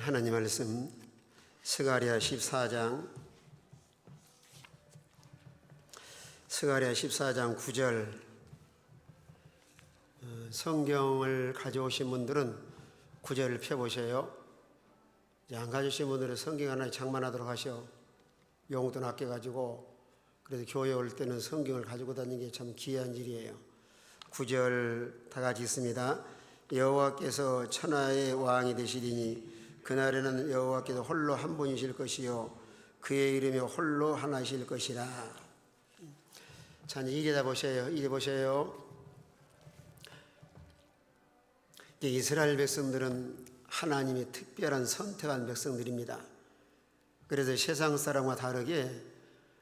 하나님 말씀 스가랴 14장 9절. 성경을 가져오신 분들은 9절을 펴보세요. 안 가져오신 분들은 성경 하나 장만하도록 하셔. 용돈 아껴가지고. 그래서 교회 올 때는 성경을 가지고 다니는 게 참 귀한 일이에요. 9절 다 같이 있습니다. 여호와께서 천하의 왕이 되시리니 그날에는 여호와께서 홀로 한 분이실 것이요 그의 이름이 홀로 하나이실 것이라. 자, 이제 이리 보세요. 이리 보세요. 이스라엘 백성들은 하나님이 특별한 선택한 백성들입니다. 그래서 세상 사람과 다르게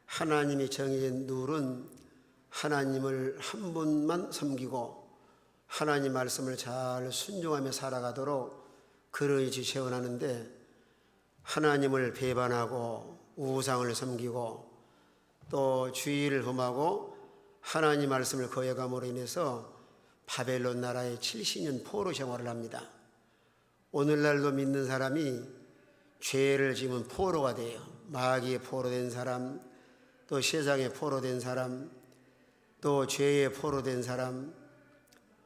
하나님이 정해진 룰은 하나님을 한 분만 섬기고 하나님 말씀을 잘 순종하며 살아가도록 그릇이 세워놨는데, 하나님을 배반하고 우상을 섬기고 또 주의를 범하고 하나님 말씀을 거역함으로 인해서 바벨론 나라의 70년 포로 생활을 합니다. 오늘날도 믿는 사람이 죄를 지으면 포로가 돼요. 마귀의 포로 된 사람, 또 세상의 포로 된 사람, 또 죄의 포로 된 사람,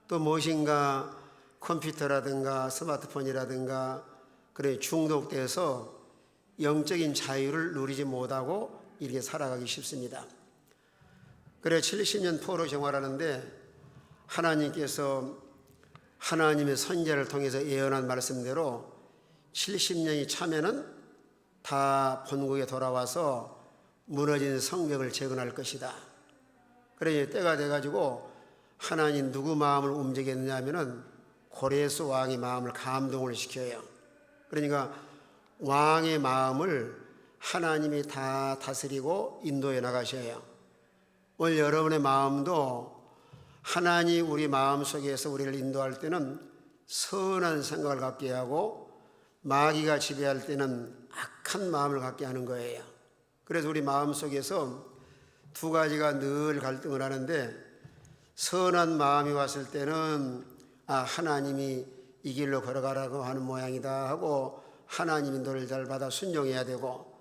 또 무엇인가 컴퓨터라든가 스마트폰이라든가 그래 중독돼서 영적인 자유를 누리지 못하고 이렇게 살아가기 쉽습니다. 그래 70년 포로 생활하는데 하나님께서 하나님의 선지자를 통해서 예언한 말씀대로 70년이 차면은 다 본국에 돌아와서 무너진 성벽을 재건할 것이다. 그래 때가 돼가지고 하나님 누구 마음을 움직였느냐 하면은 고레스 왕의 마음을 감동을 시켜요. 그러니까 왕의 마음을 하나님이 다 다스리고 인도해 나가셔요. 오늘 여러분의 마음도 하나님 우리 마음 속에서 우리를 인도할 때는 선한 생각을 갖게 하고 마귀가 지배할 때는 악한 마음을 갖게 하는 거예요. 그래서 우리 마음 속에서 두 가지가 늘 갈등을 하는데, 선한 마음이 왔을 때는 하나님이 이 길로 걸어가라고 하는 모양이다 하고 하나님 인도를 잘 받아 순종해야 되고,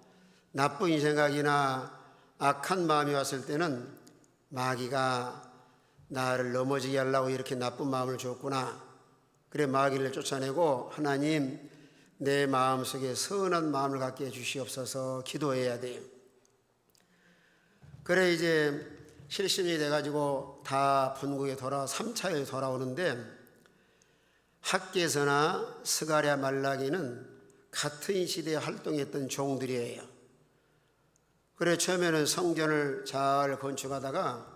나쁜 생각이나 악한 마음이 왔을 때는 마귀가 나를 넘어지게 하려고 이렇게 나쁜 마음을 줬구나. 그래 마귀를 쫓아내고 하나님 내 마음속에 선한 마음을 갖게 해주시옵소서 기도해야 돼요. 그래 이제 70년이 돼가지고 다 본국에 3차에 돌아오는데, 학개서나 스가랴 말라기는 같은 시대에 활동했던 종들이에요. 그래 처음에는 성전을 잘 건축하다가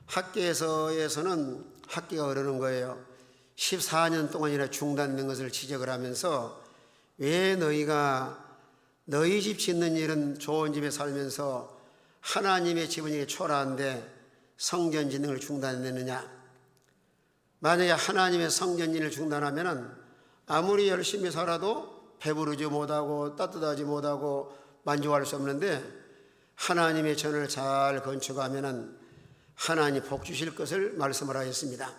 학개서에서는 학기가 흐르는 거예요. 14년 동안이나 중단된 것을 지적을 하면서, 왜 너희가 너희 집 짓는 일은 좋은 집에 살면서 하나님의 집은 이게 초라한데 성전 짓는 걸 중단했느냐. 만약에 하나님의 성전 일을 중단하면 아무리 열심히 살아도 배부르지 못하고 따뜻하지 못하고 만족할 수 없는데, 하나님의 전을 잘 건축하면 하나님 복 주실 것을 말씀을 하였습니다.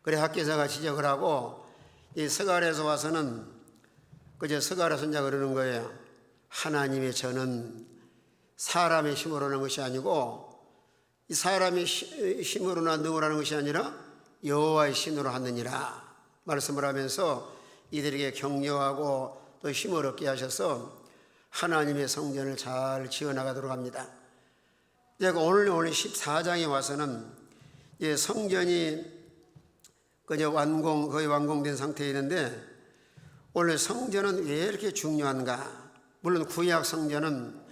그래 학개서가 지적을 하고, 이 스가랴에서 와서는 그저 스가랴 선지자가 그러는 거예요. 하나님의 전은 사람의 힘으로 하는 것이 아니고, 이 사람의 힘으로나 능으로 하는 것이 아니라 여호와의 신으로 하느니라 말씀을 하면서 이들에게 격려하고 또 힘을 얻게 하셔서 하나님의 성전을 잘 지어나가도록 합니다. 오늘 14장에 와서는 성전이 거의 완공된 상태에 있는데, 오늘 성전은 왜 이렇게 중요한가? 물론 구약 성전은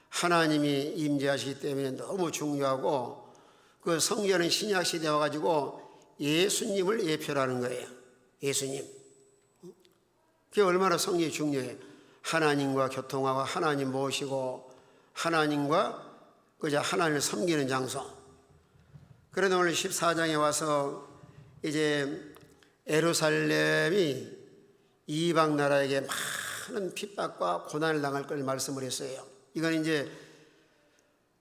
하나님이 임재하시기 때문에 너무 중요하고, 그 성전은 신약 시대에 와가지고 예수님을 예표하는 거예요. 예수님. 그게 얼마나 성전이 중요해요. 하나님과 교통하고 하나님 모시고 하나님과 그저 하나님을 섬기는 장소. 그런데 오늘 14장에 와서 이제 예루살렘이 이방 나라에게 많은 핍박과 고난을 당할 걸 말씀을 했어요. 이건 이제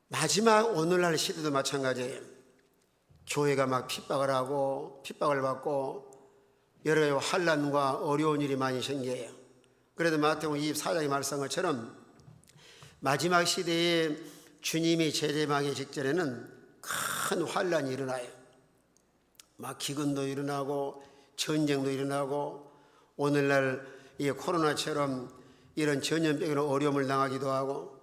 마지막 오늘날 시대도 마찬가지예요. 교회가 막 핍박을 하고 핍박을 받고 여러 가지 환난과 어려운 일이 많이 생겨요. 그래도 마태복음 24장에 말씀한 것처럼 마지막 시대에 주님이 재림하기 직전에는 큰 환난이 일어나요. 막 기근도 일어나고 전쟁도 일어나고 오늘날 이 코로나처럼 이런 전염병으로 어려움을 당하기도 하고,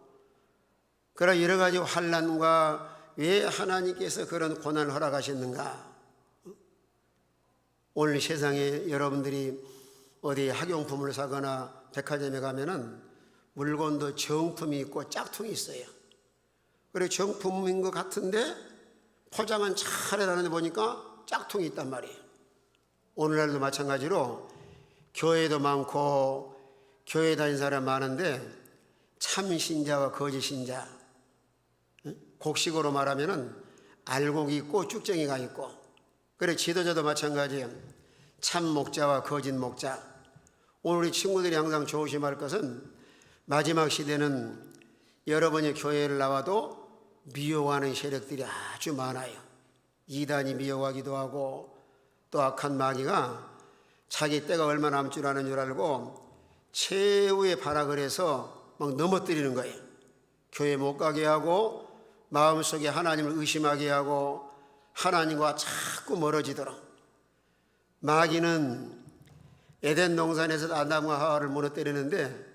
그런 여러 가지 환난과 왜 하나님께서 그런 고난을 허락하셨는가? 오늘 세상에 여러분들이 어디 학용품을 사거나 백화점에 가면은 물건도 정품이 있고 짝퉁이 있어요. 그래 정품인 것 같은데 포장은 잘 해놨는데 보니까 짝퉁이 있단 말이에요. 오늘날도 마찬가지로 교회도 많고 교회 다니는 사람 많은데 참 신자와 거짓 신자, 곡식으로 말하면은 알곡이 있고 쭉정이가 있고, 그래 지도자도 마찬가지예요. 참 목자와 거짓 목자. 오늘 우리 친구들이 항상 조심할 것은 마지막 시대는 여러분이 교회를 나와도 미혹하는 세력들이 아주 많아요. 이단이 미혹하기도 하고 또 악한 마귀가 자기 때가 얼마 남지 않은 줄 알고 최후의 발악을 해서 막 넘어뜨리는 거예요. 교회 못 가게 하고 마음속에 하나님을 의심하게 하고 하나님과 자꾸 멀어지도록. 마귀는 에덴 동산에서 아담과 하와를 무너뜨리는데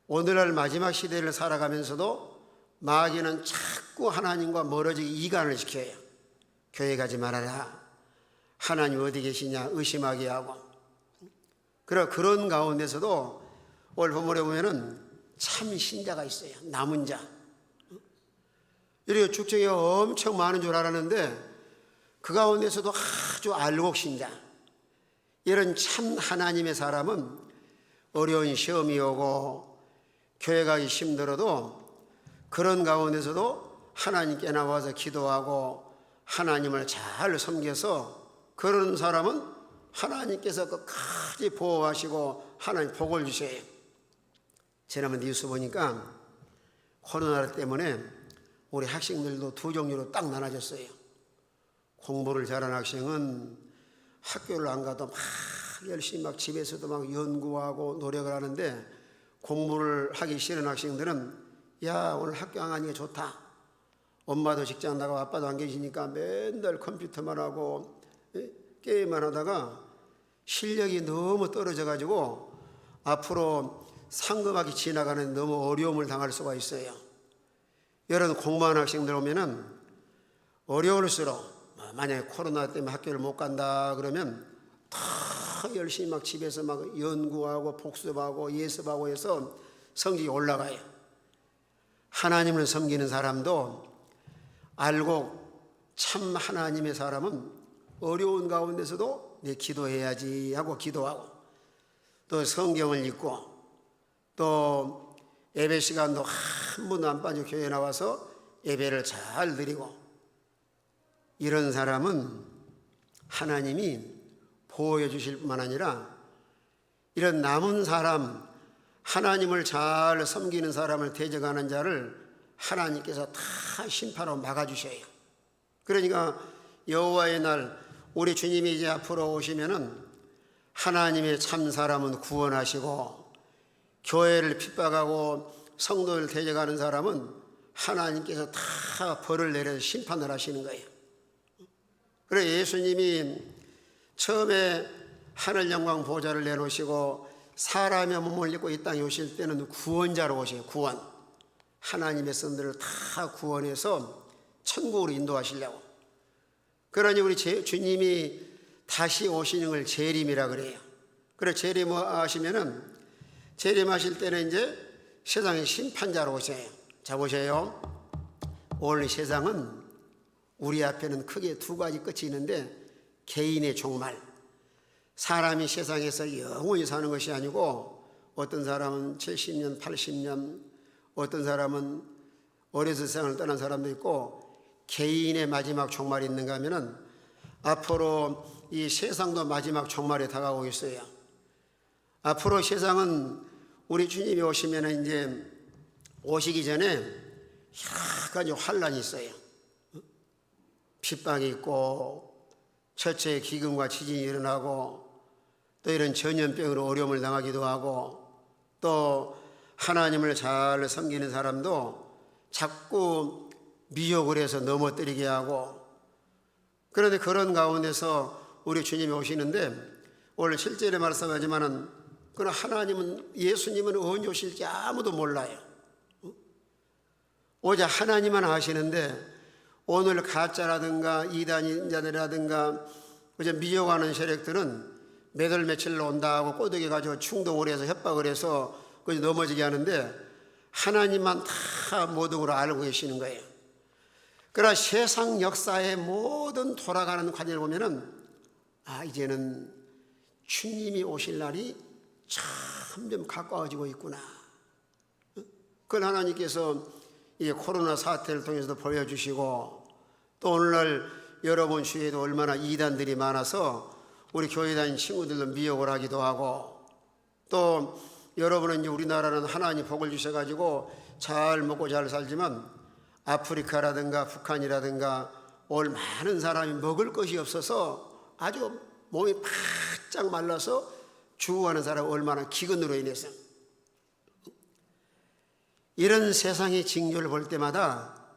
오늘날 마지막 시대를 살아가면서도 마귀는 자꾸 하나님과 멀어지게 이간을 시켜요. 교회 가지 말아라, 하나님 어디 계시냐 의심하게 하고. 그런 가운데서도 오늘 본문에 보면은 참 신자가 있어요. 남은 자. 이렇게 축적이 엄청 많은 줄 알았는데 그 가운데서도 아주 알곡 신자, 이런 참 하나님의 사람은 어려운 시험이 오고 교회 가기 힘들어도 그런 가운데서도 하나님께 나와서 기도하고 하나님을 잘 섬겨서 그런 사람은 하나님께서 끝까지 보호하시고 하나님 복을 주셔요. 지난번 뉴스 보니까 코로나 때문에 우리 학생들도 두 종류로 딱 나눠졌어요. 공부를 잘하는 학생은 학교를 안 가도 막 열심히 막 집에서도 막 연구하고 노력을 하는데, 공부를 하기 싫은 학생들은 야 오늘 학교 안 가는 게 좋다. 엄마도 직장 나가고 아빠도 안 계시니까 맨날 컴퓨터만 하고 게임만 하다가 실력이 너무 떨어져 가지고 앞으로 상급학위 지나가는 너무 어려움을 당할 수가 있어요. 이런 공부하는 학생들 오면은 어려울수록, 만약에 코로나 때문에 학교를 못 간다 그러면 더 열심히 막 집에서 막 연구하고 복습하고 예습하고 해서 성적이 올라가요. 하나님을 섬기는 사람도 알고 참 하나님의 사람은 어려운 가운데서도 내 기도해야지 하고 기도하고, 또 성경을 읽고, 또 예배 시간도 한 번도 안 빠지고 교회에 나와서 예배를 잘 드리고, 이런 사람은 하나님이 보호해 주실 뿐만 아니라 이런 남은 사람, 하나님을 잘 섬기는 사람을 대적하는 자를 하나님께서 다 심판으로 막아주셔요. 그러니까 여호와의 날, 우리 주님이 이제 앞으로 오시면은 하나님의 참 사람은 구원하시고 교회를 핍박하고 성도를 대적하는 사람은 하나님께서 다 벌을 내려서 심판을 하시는 거예요. 그래 예수님이 처음에 하늘 영광 보좌를 내놓으시고 사람의 몸을 입고 이 땅에 오실 때는 구원자로 오셔요. 구원. 하나님의 선들을 다 구원해서 천국으로 인도하시려고. 그러니 우리 주님이 다시 오시는 걸 재림이라 그래요. 그래 재림하시면은, 재림하실 때는 이제 세상의 심판자로 오셔요. 자 보세요. 오늘 세상은 우리 앞에는 크게 두 가지 끝이 있는데, 개인의 종말, 사람이 세상에서 영원히 사는 것이 아니고 어떤 사람은 70년, 80년, 어떤 사람은 어려서 세상을 떠난 사람도 있고, 개인의 마지막 종말이 있는가 하면은 앞으로 이 세상도 마지막 종말에 다가오고 있어요. 앞으로 세상은 우리 주님이 오시면 이제 오시기 전에 여러 가지 환란이 있어요. 핍박이 있고 철저히 기근과 지진이 일어나고 또 이런 전염병으로 어려움을 당하기도 하고, 또 하나님을 잘 섬기는 사람도 자꾸 미혹을 해서 넘어뜨리게 하고, 그런데 그런 가운데서 우리 주님이 오시는데, 오늘 7절에 말씀하지만은 그러나 하나님은, 예수님은 언제 오실지 아무도 몰라요. 오직 하나님만 아시는데, 오늘 가짜라든가 이단인자들이라든가 미혹하는 세력들은 몇월 며칠로 온다 하고 꼬드겨 가지고 충동을 해서 협박을 해서 넘어지게 하는데, 하나님만 다 모든 걸 알고 계시는 거예요. 그러나 세상 역사의 모든 돌아가는 관계를 보면은, 이제는 주님이 오실 날이 점점 가까워지고 있구나. 그걸 하나님께서 이 코로나 사태를 통해서도 보여주시고, 또 오늘날 여러분 주위에도 얼마나 이단들이 많아서 우리 교회 다니는 친구들도 미혹을 하기도 하고, 또 여러분은 이제 우리나라는 하나님 복을 주셔가지고 잘 먹고 잘 살지만, 아프리카라든가 북한이라든가 오늘 많은 사람이 먹을 것이 없어서 아주 몸이 바짝 말라서 죽어가는 사람이 얼마나 기근으로 인해서. 이런 세상의 징조를 볼 때마다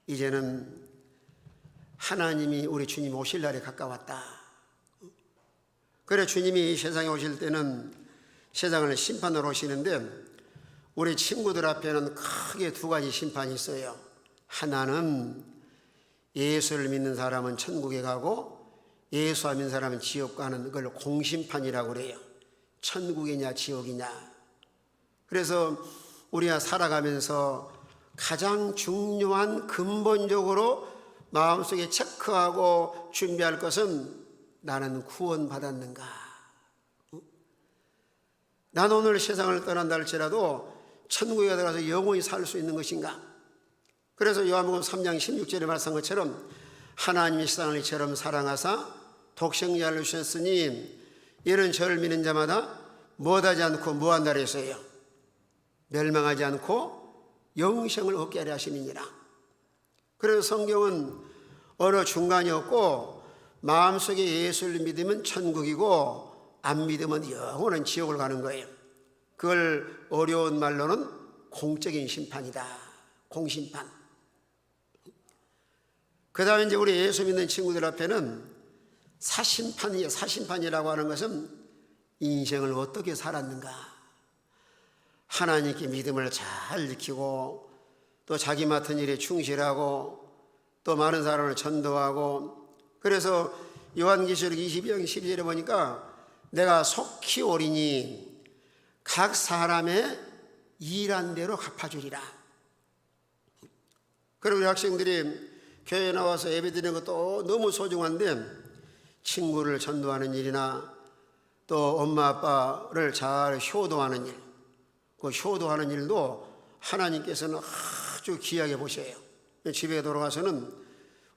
이제는 하나님이, 우리 주님 오실 날이 가까웠다. 그래 주님이 이 세상에 오실 때는 세상을 심판으로 오시는데, 우리 친구들 앞에는 크게 두 가지 심판이 있어요. 하나는 예수를 믿는 사람은 천국에 가고, 예수 안 믿는 사람은 지옥 가는, 그걸 공심판이라고 그래요. 천국이냐 지옥이냐. 그래서 우리가 살아가면서 가장 중요한, 근본적으로 마음속에 체크하고 준비할 것은, 나는 구원받았는가? 난 오늘 세상을 떠난다 할지라도 천국에 들어가서 영원히 살 수 있는 것인가? 그래서 요한복음 3장 16절에 말씀한 것처럼, 하나님이 세상을 이처럼 사랑하사 독생자를 주셨으니 이는 저를 믿는 자마다 못하지 않고 무한다 그랬어요. 멸망하지 않고 영생을 얻게 하려 하심이니라. 그래서 성경은 어느 중간이 없고, 마음속에 예수를 믿으면 천국이고 안 믿으면 영원한 지옥을 가는 거예요. 그걸 어려운 말로는 공적인 심판이다. 공심판. 그 다음에 이제 우리 예수 믿는 친구들 앞에는 사심판이에요. 사심판이라고 하는 것은 인생을 어떻게 살았는가, 하나님께 믿음을 잘 지키고, 또 자기 맡은 일에 충실하고, 또 많은 사람을 전도하고. 그래서 요한계시록 22장 12절에 보니까, 내가 속히 오리니 각 사람의 일한 대로 갚아주리라. 그리고 우리 학생들이 교회에 나와서 예배드리는 것도 너무 소중한데, 친구를 전도하는 일이나 또 엄마 아빠를 잘 효도하는 일, 그 효도하는 일도 하나님께서는 아주 귀하게 보셔요. 집에 돌아가서는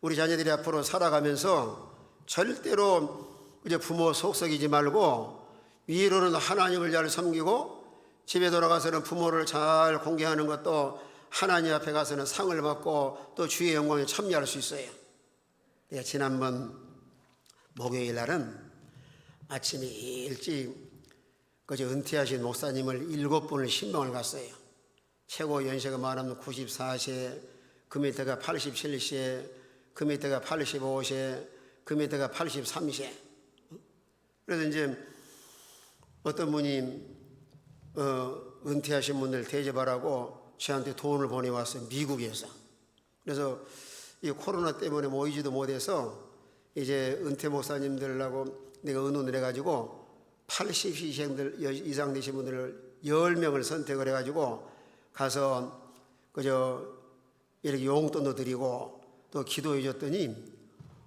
우리 자녀들이 앞으로 살아가면서 절대로 이제 부모 속썩이지 말고, 위로는 하나님을 잘 섬기고, 집에 돌아가서는 부모를 잘 공경하는 것도 하나님 앞에 가서는 상을 받고 또 주의 영광에 참여할 수 있어요. 내가 지난번 목요일 날은 아침에 일찍 그저 은퇴하신 목사님을 7분을 신방을 갔어요. 최고 연세가 많으면 94세, 그 밑에가 87세, 그 밑에가 85세, 그 밑에가 83세. 그래서 이제 어떤 분이 은퇴하신 분들 대접하라고 저한테 돈을 보내왔어요. 미국에서. 그래서 이 코로나 때문에 모이지도 못해서 이제 은퇴 목사님들하고 내가 의논을 해가지고 80세 이상 되신 분들을 10명을 선택을 해가지고 가서 그저 이렇게 용돈도 드리고 또 기도해 줬더니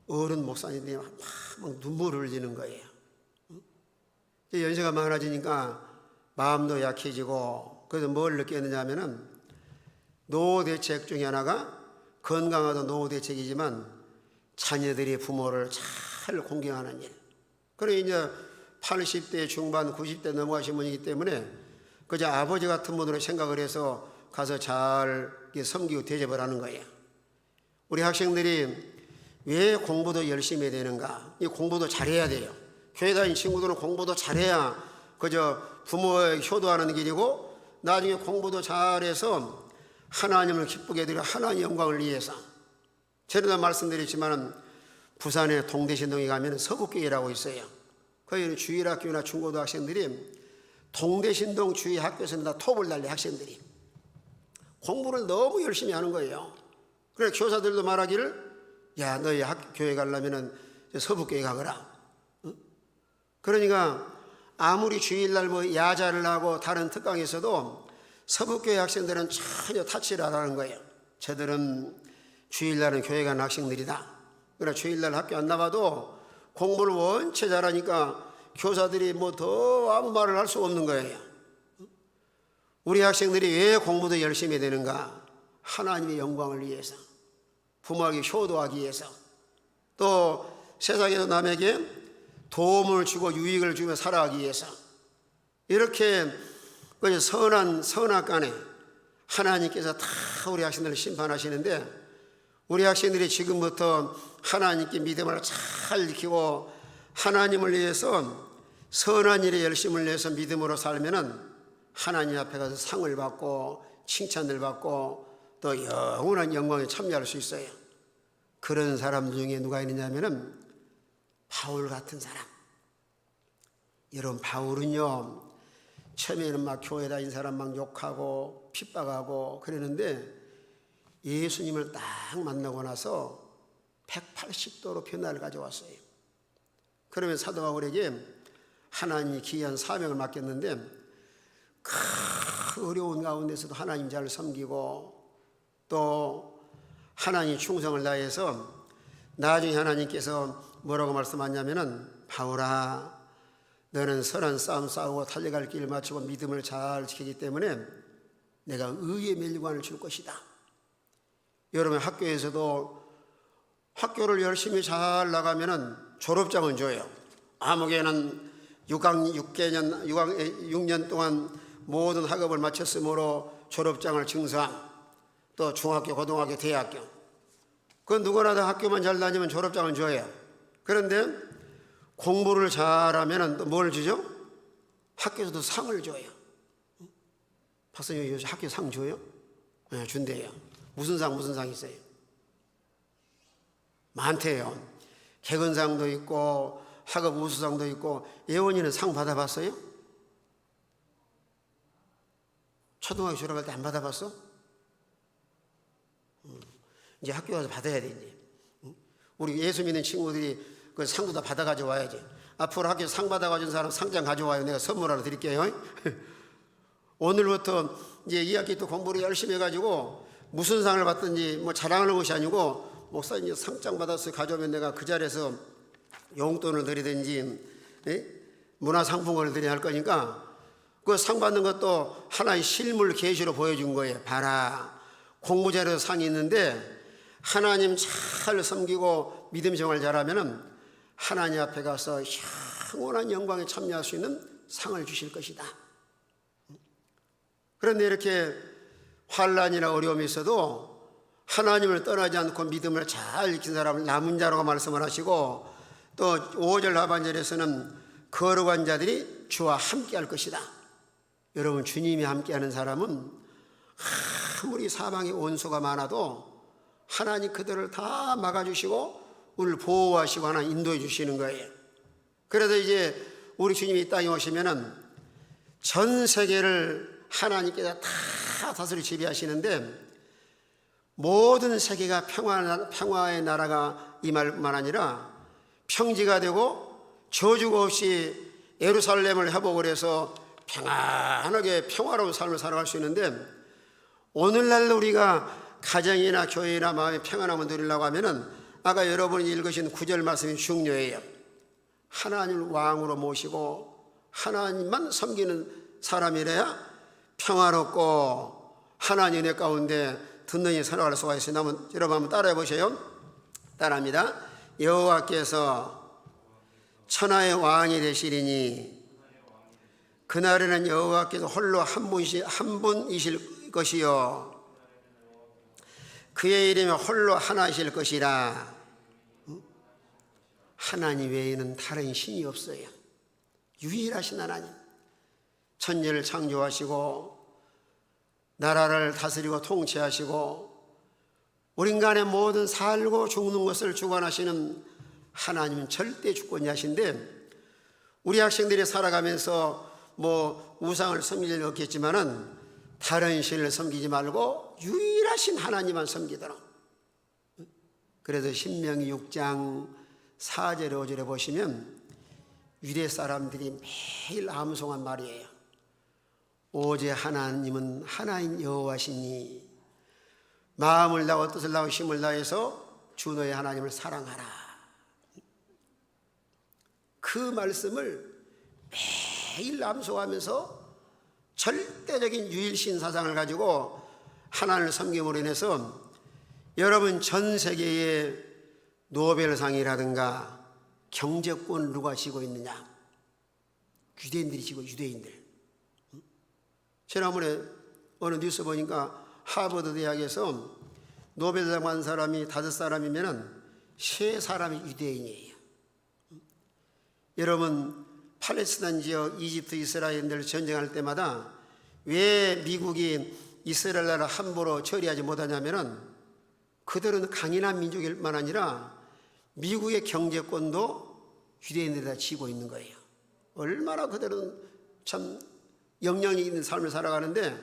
어른 목사님들이 막 눈물을 흘리는 거예요. 연세가 많아지니까 마음도 약해지고, 그래서 뭘 느꼈느냐 하면은, 노후 대책 중에 하나가 건강하던 노후 대책이지만 자녀들이 부모를 잘 공경하는 일. 그래 이제 80대 중반 90대 넘어가신 분이기 때문에 그저 아버지 같은 분으로 생각을 해서 가서 잘 섬기고 대접을 하는 거예요. 우리 학생들이 왜 공부도 열심히 해야 되는가? 이 공부도 잘해야 돼요. 교회 다니는 친구들은 공부도 잘해야 그저 부모의 효도하는 길이고, 나중에 공부도 잘해서 하나님을 기쁘게 드려 하나님 영광을 위해서. 전에도 말씀드렸지만 부산에 동대신동에 가면 서북교회라고 있어요. 거기는 주일학교나 중고등학생들이 동대신동 주일 학교에서는 다 톱을 달려. 학생들이 공부를 너무 열심히 하는 거예요. 그래 교사들도 말하기를, 야 너희 교회 가려면 서북교회 가거라. 그러니까 아무리 주일날 뭐 야자를 하고 다른 특강에서도 서북교회 학생들은 전혀 타치를 안 하는 거예요. 저들은 주일날은 교회 가는 학생들이다. 그러나 주일날 학교 안 나가도 공부를 원체 잘하니까 교사들이 뭐 더 아무 말을 할 수 없는 거예요. 우리 학생들이 왜 공부도 열심히 되는가? 하나님의 영광을 위해서, 부모에게 효도하기 위해서, 또 세상에서 남에게 도움을 주고 유익을 주며 살아가기 위해서. 이렇게 선한 선악간에 하나님께서 다 우리 학생들을 심판하시는데, 우리 학생들이 지금부터 하나님께 믿음을 잘 지키고 하나님을 위해서 선한 일에 열심을 내서 믿음으로 살면은 하나님 앞에 가서 상을 받고 칭찬을 받고 또 영원한 영광에 참여할 수 있어요. 그런 사람 중에 누가 있느냐면은 바울 같은 사람. 여러분, 바울은요 처음에는 막 교회 다닌 사람 막 욕하고 핍박하고 그러는데, 예수님을 딱 만나고 나서 180도로 변화를 가져왔어요. 그러면 사도 바울에게 하나님이 기이한 사명을 맡겼는데, 그 어려운 가운데서도 하나님 잘 섬기고 또 하나님 충성을 다해서 나중에 하나님께서 뭐라고 말씀하냐면은, 바울아 너는 선한 싸움 싸우고 달려갈 길을 마치고 믿음을 잘 지키기 때문에 내가 의의 멸관을 줄 것이다. 여러분, 학교에서도 학교를 열심히 잘 나가면은 졸업장은 줘요. 아무개는 6년 동안 모든 학업을 마쳤으므로 졸업장을 증서함. 또 중학교, 고등학교, 대학교. 그 누구나 다 학교만 잘 다니면 졸업장은 줘요. 그런데 공부를 잘하면 또 뭘 주죠? 학교에서도 상을 줘요. 박사님 요즘 학교 상 줘요? 네, 준대요. 무슨 상 있어요? 많대요. 개근상도 있고 학업 우수상도 있고. 예원이는 상 받아봤어요? 초등학교 졸업할 때 안 받아봤어? 이제 학교 가서 받아야 돼. 이제 우리 예수 믿는 친구들이 그 상도 다 받아 가져와야지. 앞으로 학교 상 받아 가진 사람 상장 가져와요. 내가 선물 하나 드릴게요. 오늘부터 이제 2학기 또 공부를 열심히 해가지고 무슨 상을 받든지 뭐 자랑하는 것이 아니고, 목사님 상장 받아서 가져오면 내가 그 자리에서 용돈을 드리든지 문화상품권을 드려야 할 거니까, 그 상 받는 것도 하나의 실물 계시로 보여준 거예요. 봐라, 공부 잘해서 상이 있는데 하나님 잘 섬기고 믿음 생활 잘하면은 하나님 앞에 가서 영원한 영광에 참여할 수 있는 상을 주실 것이다. 그런데 이렇게 환난이나 어려움이 있어도 하나님을 떠나지 않고 믿음을 잘 지킨 사람을 남은 자라고 말씀을 하시고, 또 5절 하반절에서는 거룩한 자들이 주와 함께 할 것이다. 여러분, 주님이 함께하는 사람은 아무리 사방에 원수가 많아도 하나님 그들을 다 막아주시고 우리를 보호하시고 하나 인도해 주시는 거예요. 그래서 이제 우리 주님이 이 땅에 오시면은 전 세계를 하나님께서 다 다스려 지배하시는데, 모든 세계가 평화의 나라가 임할 뿐만 아니라 평지가 되고 저주가 없이 예루살렘을 회복을 해서 평안하게 평화로운 삶을 살아갈 수 있는데, 오늘날 우리가 가정이나 교회나 마음의 평안함을 누리려고 하면은 아까 여러분이 읽으신 9절 말씀이 중요해요. 하나님을 왕으로 모시고 하나님만 섬기는 사람이래야 평화롭고 하나님 은혜 가운데 든든히 살아갈 수가 있어요. 여러분 한번 따라해 보세요. 따라합니다. 여호와께서 천하의 왕이 되시리니 그날에는 여호와께서 홀로 한 분이실 것이요 그의 이름이 홀로 하나이실 것이라. 하나님 외에는 다른 신이 없어요. 유일하신 하나님, 천지를 창조하시고 나라를 다스리고 통치하시고 우리 인간의 모든 살고 죽는 것을 주관하시는 하나님은 절대 주권자신데, 우리 학생들이 살아가면서 우상을 섬길 일 없겠지만은 다른 신을 섬기지 말고 유일하신 하나님만 섬기도록. 그래서 신명기 6장 4절에 5절에 보시면 유대 사람들이 매일 암송한 말이에요. 오직 하나님은 하나인 여호와시니 마음을 다하고 뜻을 다하고 힘을 다해서 주 너의 하나님을 사랑하라. 그 말씀을 매일 암송하면서 절대적인 유일신 사상을 가지고 하나님을 섬김으로 인해서 여러분 전 세계의 노벨상이라든가 경제권을 누가 쥐고 있느냐? 유대인들이 쥐고, 유대인들. 지난번에 어느 뉴스 보니까 하버드 대학에서 노벨상 받은 사람이 5사람이면 3사람이 유대인이에요. 여러분 팔레스타인 지역, 이집트, 이스라엘들 전쟁할 때마다 왜 미국이 이스라엘 나라 함부로 처리하지 못하냐면은 그들은 강인한 민족일 뿐만 아니라 미국의 경제권도 유대인들에다 쥐고 있는 거예요. 얼마나 그들은 참 영향력 있는 삶을 살아가는데,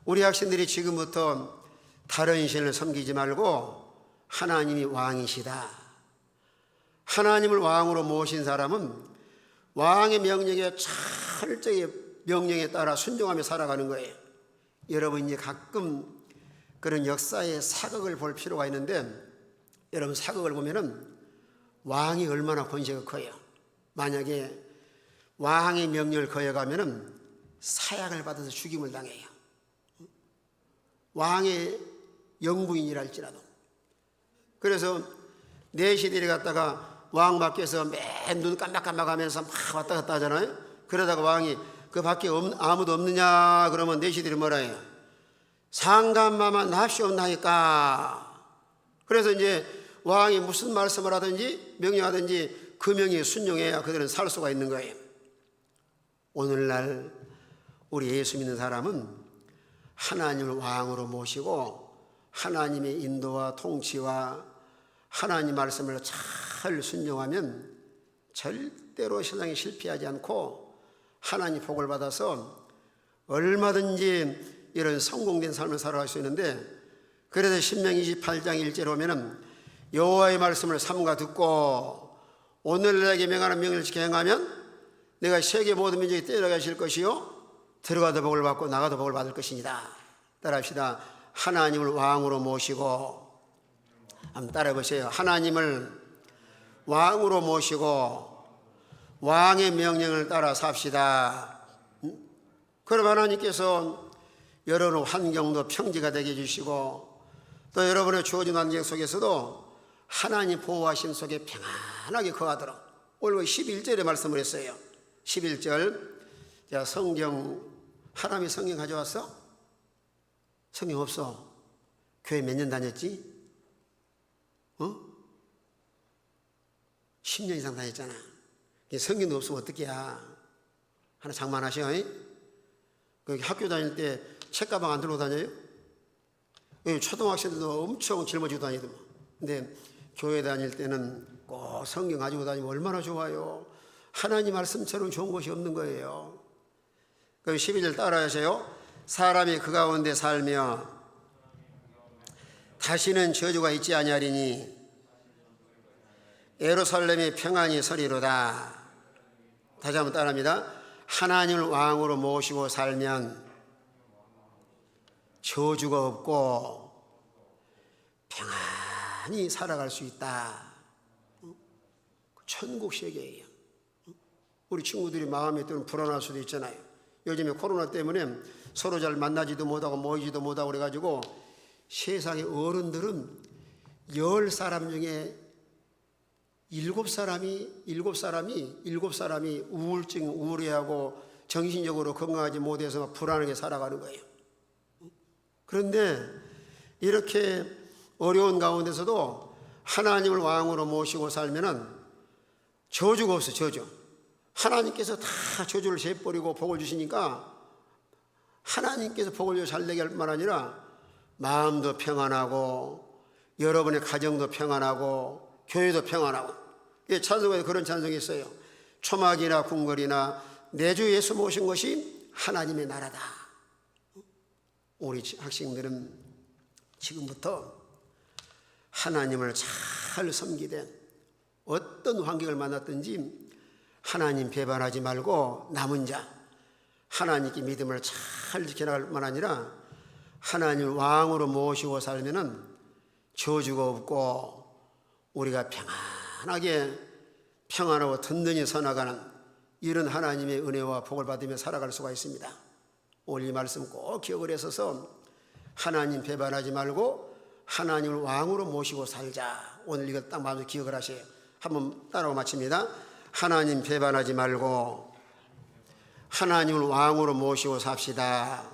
우리 학생들이 지금부터 다른 신을 섬기지 말고 하나님이 왕이시다, 하나님을 왕으로 모신 사람은 왕의 명령에 철저히 명령에 따라 순종하며 살아가는 거예요. 여러분 이제 가끔 그런 역사의 사극을 볼 필요가 있는데, 여러분 사극을 보면은 왕이 얼마나 권세가 커요. 만약에 왕의 명령을 거역하면은 사약을 받아서 죽임을 당해요. 왕의 영부인이랄지라도. 그래서 내 시대를 갔다가 왕 밖에서 맨 눈 깜박깜박하면서 막 왔다 갔다 하잖아요. 그러다가 왕이 그 밖에 아무도 없느냐 그러면 내 시대를 뭐라 해요? 상감마만 납시옵나이까. 그래서 이제 왕이 무슨 말씀을 하든지 명령하든지 그 명령에 순종해야 그들은 살 수가 있는 거예요. 오늘날 우리 예수 믿는 사람은 하나님을 왕으로 모시고 하나님의 인도와 통치와 하나님 말씀을 잘 순종하면 절대로 세상에 실패하지 않고 하나님 복을 받아서 얼마든지 이런 성공된 삶을 살아갈 수 있는데, 그래서 신명기 28장 1절에 보면은 여호와의 말씀을 삼가 듣고 오늘 내게 명하는 명령을 지켜 행하면 내가 세계 모든 민족이 떼어가실 것이요 들어가도 복을 받고 나가도 복을 받을 것이니다. 따라합시다. 하나님을 왕으로 모시고, 한번 따라해 보세요. 하나님을 왕으로 모시고 왕의 명령을 따라 삽시다. 그럼 하나님께서 여러분 환경도 평지가 되게 해주시고, 또 여러분의 주어진 환경 속에서도 하나님 보호하심 속에 평안하게 거하도록. 오늘 11절에 말씀을 했어요. 11절. 자, 하람이 성경 가져왔어? 성경 없어. 교회 몇 년 다녔지? 10년 이상 다녔잖아. 성경도 없으면 어떡해야. 하나 장만하셔. 학교 다닐 때 책가방 안 들고 다녀요? 초등학생들도 엄청 짊어지고 다니더만. 근데 교회 다닐 때는 꼭 성경 가지고 다니면 얼마나 좋아요. 하나님 말씀처럼 좋은 것이 없는 거예요. 그럼 12절 따라 하세요. 사람이 그 가운데 살며 다시는 저주가 있지 아니하리니 예루살렘의 평안이 서리로다. 다시 한번 따라합니다. 하나님을 왕으로 모시고 살면 저주가 없고 평안히 살아갈 수 있다. 천국 세계예요. 우리 친구들이 마음이 때로는 불안할 수도 있잖아요. 요즘에 코로나 때문에 서로 잘 만나지도 못하고 모이지도 못하고 그래가지고 세상의 어른들은 10사람 중에 7사람이 우울해하고 정신적으로 건강하지 못해서 불안하게 살아가는 거예요. 그런데 이렇게 어려운 가운데서도 하나님을 왕으로 모시고 살면은 저주가 없어. 저주. 하나님께서 다 저주를 재버리고 복을 주시니까 하나님께서 복을 잘 내게 할 뿐만 아니라 마음도 평안하고 여러분의 가정도 평안하고 교회도 평안하고. 찬송에 그런 찬송이 있어요. 초막이나 궁궐이나 내 주 예수 모신 것이 하나님의 나라다. 우리 학생들은 지금부터 하나님을 잘 섬기되 어떤 환경을 만났든지 하나님 배반하지 말고 남은 자 하나님께 믿음을 잘 지켜나갈 뿐만 아니라 하나님을 왕으로 모시고 살면은 저주가 없고 우리가 평안하게 평안하고 든든히 서나가는 이런 하나님의 은혜와 복을 받으며 살아갈 수가 있습니다. 오늘 이 말씀 꼭 기억을 해서서 하나님 배반하지 말고 하나님을 왕으로 모시고 살자. 오늘 이거 딱 마음에 기억을 하세요. 한번 따라고 마칩니다. 하나님 배반하지 말고 하나님을 왕으로 모시고 삽시다.